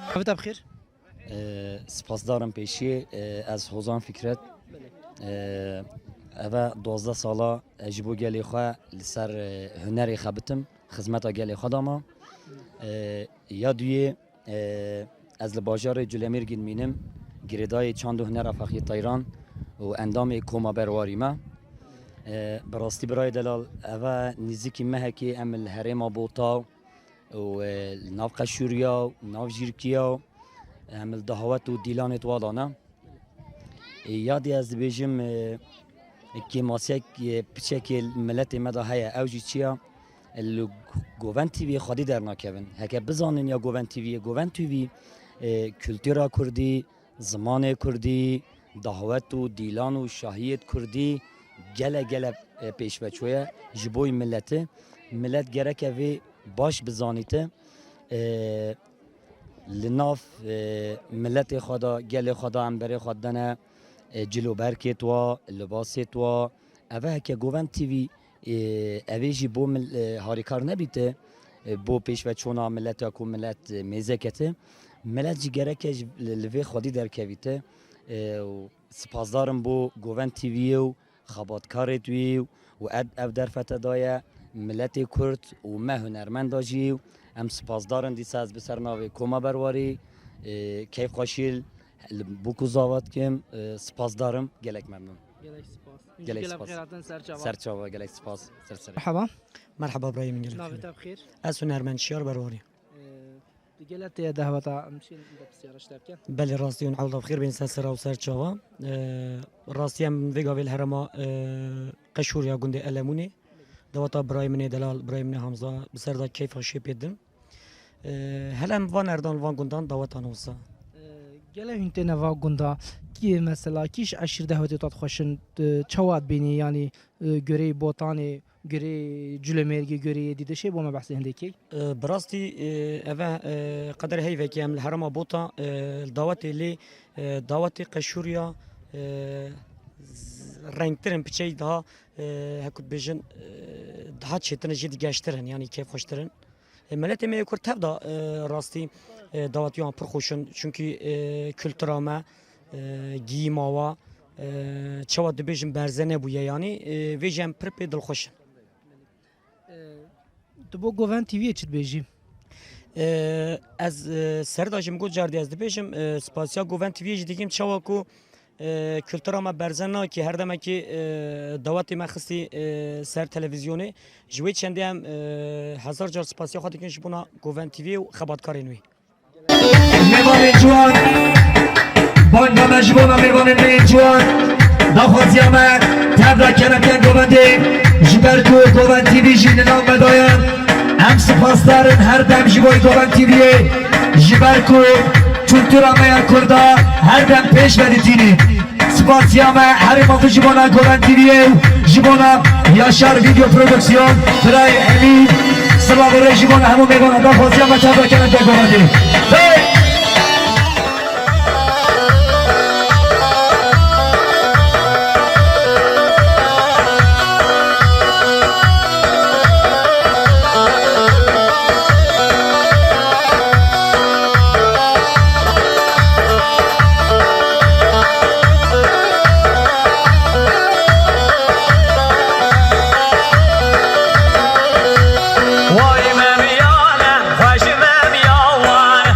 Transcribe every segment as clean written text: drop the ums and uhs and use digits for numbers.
Haveta bixir. سپاسدارم پیشی از حوزان فکرت اوه 12 سالا جبو گلی خواه لسر هنری خبتم خدمت گلی خود اما یا دوی از لباجار جلمیر گین مینم گریدای چاند هنر افاقی تایران و اندام کوما برواری ما براستی برای دلال اوه نزدیکی مهکی امل هرم بوتا و ناف قشوریا و ناف جیرکیا عمل دهوت و دیلانت والانه یادی از بیجم که ماسیک بچکل ملت مدا هیا اوجی چیا گوون تیوی خودی در ناکبن هکه بزانن یا گوون تیوی کلتورا کردی زمان کردی دهوت و دیلان و شاهیت کردی گله پیش بچویه جبوی ملت گرکه وی باش بزانیته لناف ملت خدا گل خدا انبر خدانه جلو برکت و لباست و اوه که گوون تیوی اوهجی بو هاریکار نبیته بو پیش و چونا ملت اکو ملت میزکته ملت جگره که لوی خودی در کویته سپاسدارم بو گوون تیوی و خباتکار توی و اد در فتدای ملت کرد و مه هنرمند داجی ام سپاسدارم دیسه از بسر ناوی کوما برواری کیف خوشیل بوکو زاوات کم سپاسدارم گلک ممنون گلک سپاس سپاس سرچاوا گلک سپاس سرسری مرحبا مرحبا ابراهيم انجل ناوتا بخیر از هنرمند شیار برواری گلت دهوتا مشین بسیارش درکن بله راستی اون عوض بخیر بین سر و سر چاوا راستی هم ویگا ویل هرما قشور یا گنده المونی دوتا ابراهيم دلال ابراهيم حمزه بسر دا کیف خوشی پیدن هلم وان اردان وان گندان دوتا نوسا گله هنته نوا گندا کی مثلا کیش عشر دهوتی تات خوشن چواد بینی یعنی گری بوتانی گری جلمرگی گری دیده شی با ما بحث هندکی براستی اوه قدر هیوه که هم الحرم بوتا دعوت لی دعوت قشوریا رنگترن بچه daha هکوت بیشن daha çetin جدی گشترن یعنی کیف خوشترن ملت می کرد تبدا راستی دعوت یان پر خوشن چونکی kültürama giyimava çavat dibêjin berze nebûye yanî vê jî em pir pê dilxweş in. Tu bo Govan TV'ye çi dibêjî? Ez serda jî min got cardî ez dibêjim spasiya Govan TV'ye jî digim çawa ku kültüra me berze nakî her demekî dawetê me xistî ser televizyonê ji wê çendê em hezar car spasiya xwe dikin ji bona Govan TV'ye û xebatkarên wê. میوان جوان بانگا مجبورم میوان جوان نخوازی آمد تبرا کنکن گوانده جبر کو گوان تیوی جین نام بدایم هم سپاس دارن هر دم جبای گوان تیویه جبر کو kültür amaya kurda her dem peş veritini spasiya ama her mafı jibona Govan TV'ye jibona Yaşar video prodüksiyon Tray Emin Sılavere jibona hemu meyvana da fazla ama tebra kenekten govanده وای ممیانه خوش ممیاوان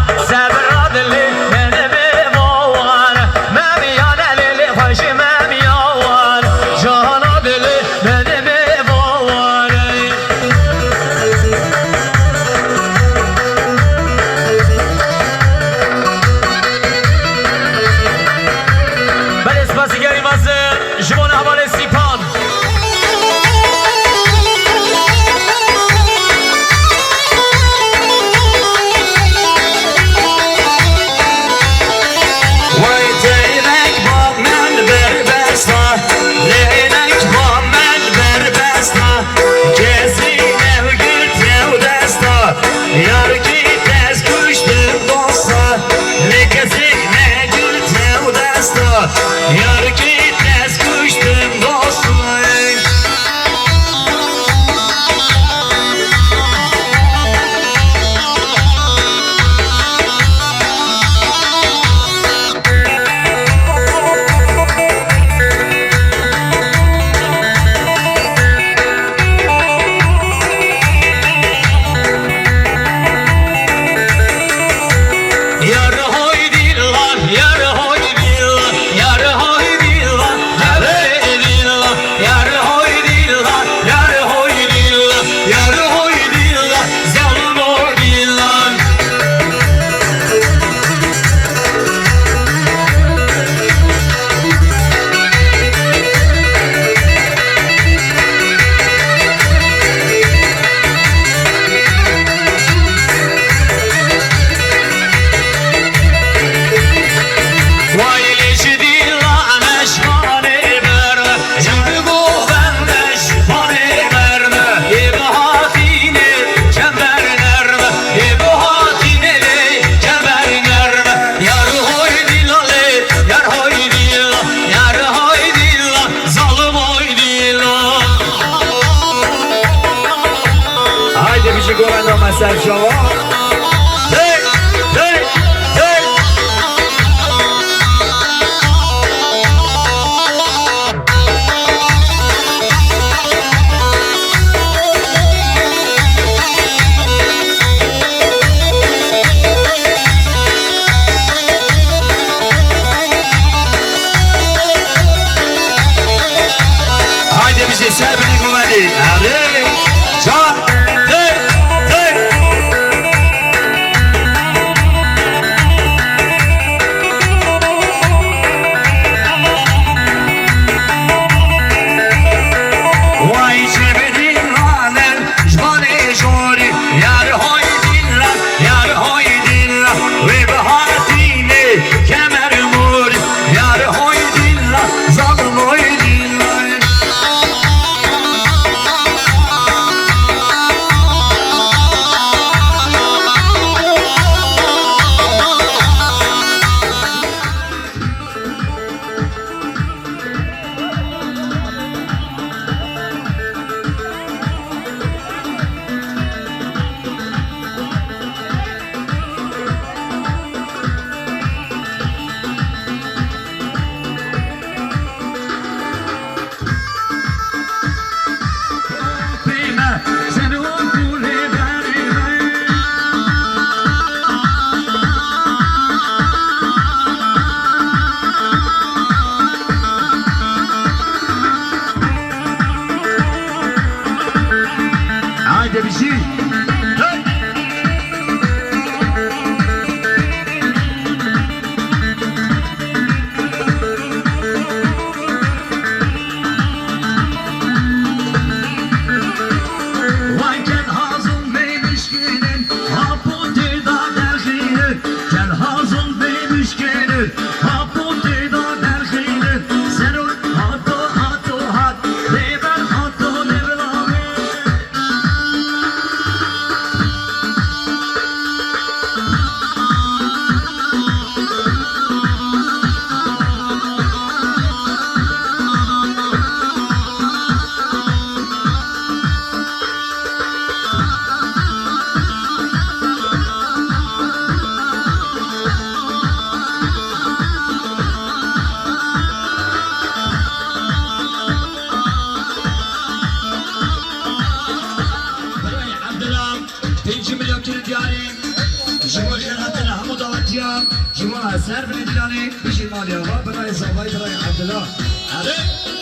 خير هابون تدا در خير سرو هاتو هاتو هات بيبر هاتو نبلامي جماعة سر بن دلاني بشي مالي أغا براي صوباي براي عبد الله علي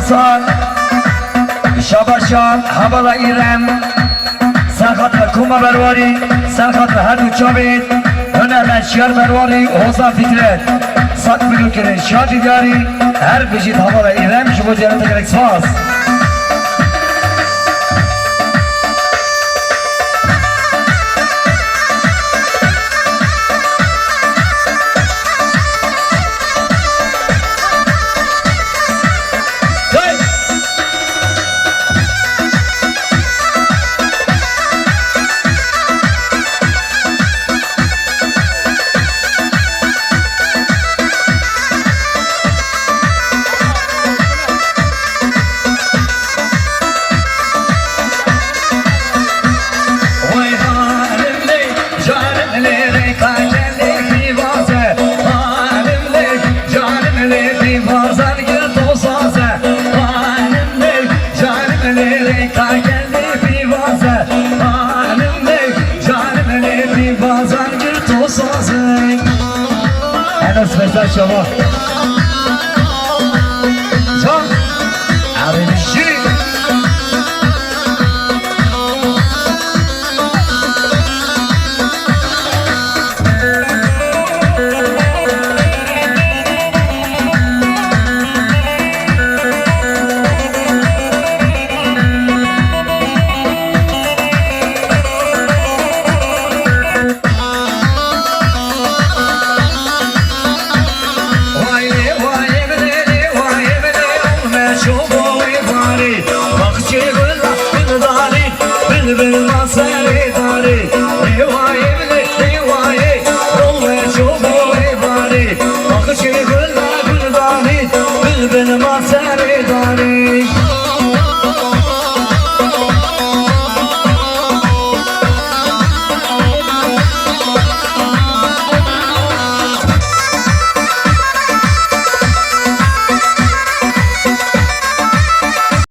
الوصال شاباشان حبلا إيران ساخت لكوما برواري ساخت لهدو چابيت هنا لشيار برواري وحوصا فكرت ساق بلو كرن شادي داري هر بجيت حبلا إيران شبو جانتا کرك سواس Nasıl mesaj şama?